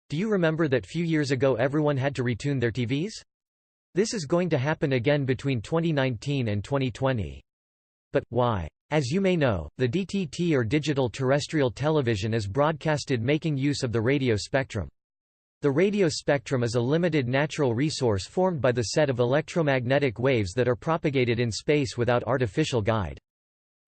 Do you remember that few years ago everyone had to retune their TVs? This is going to happen again between 2019 and 2020. But why? As you may know, the DTT or digital terrestrial television is broadcasted making use of the radio spectrum. The radio spectrum is a limited natural resource formed by the set of electromagnetic waves that are propagated in space without artificial guide.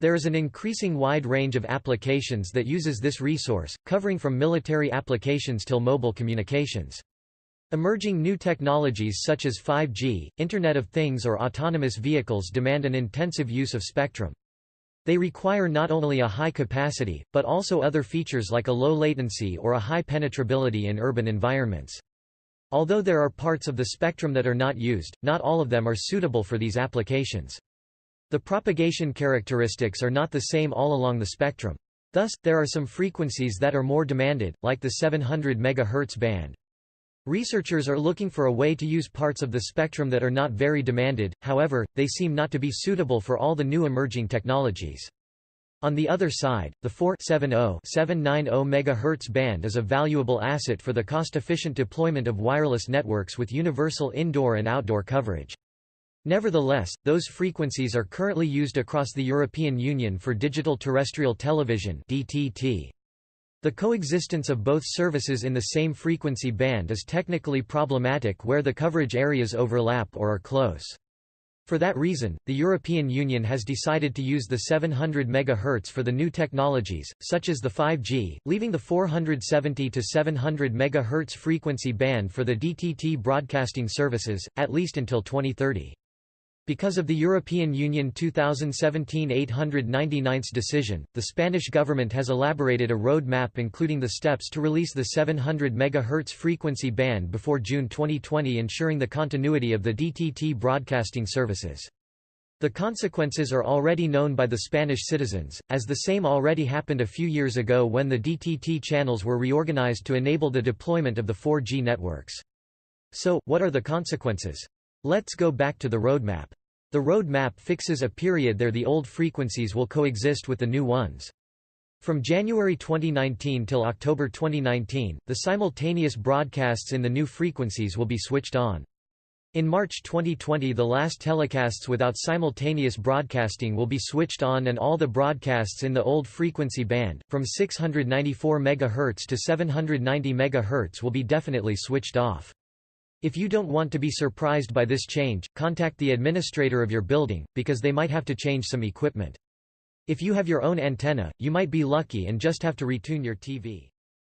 There is an increasing wide range of applications that uses this resource, covering from military applications till mobile communications. Emerging new technologies such as 5G, Internet of Things or autonomous vehicles demand an intensive use of spectrum. They require not only a high capacity, but also other features like a low latency or a high penetrability in urban environments. Although there are parts of the spectrum that are not used, not all of them are suitable for these applications. The propagation characteristics are not the same all along the spectrum. Thus, there are some frequencies that are more demanded, like the 700 MHz band. Researchers are looking for a way to use parts of the spectrum that are not very demanded, however, they seem not to be suitable for all the new emerging technologies. On the other side, the 470-790 MHz band is a valuable asset for the cost-efficient deployment of wireless networks with universal indoor and outdoor coverage. Nevertheless, those frequencies are currently used across the European Union for digital terrestrial television (DTT). The coexistence of both services in the same frequency band is technically problematic where the coverage areas overlap or are close. For that reason, the European Union has decided to use the 700 MHz for the new technologies, such as the 5G, leaving the 470 to 700 MHz frequency band for the DTT broadcasting services, at least until 2030. Because of the European Union 2017/899 decision, the Spanish government has elaborated a road map including the steps to release the 700 MHz frequency band before June 2020, ensuring the continuity of the DTT broadcasting services. The consequences are already known by the Spanish citizens, as the same already happened a few years ago when the DTT channels were reorganized to enable the deployment of the 4G networks. So, what are the consequences? Let's go back to the roadmap. The roadmap fixes a period there the old frequencies will coexist with the new ones. From January 2019 till October 2019, the simultaneous broadcasts in the new frequencies will be switched on. In March 2020 the last telecasts without simultaneous broadcasting will be switched on and all the broadcasts in the old frequency band, from 694 MHz to 790 MHz will be definitely switched off. If you don't want to be surprised by this change, contact the administrator of your building, because they might have to change some equipment. If you have your own antenna, you might be lucky and just have to retune your TV.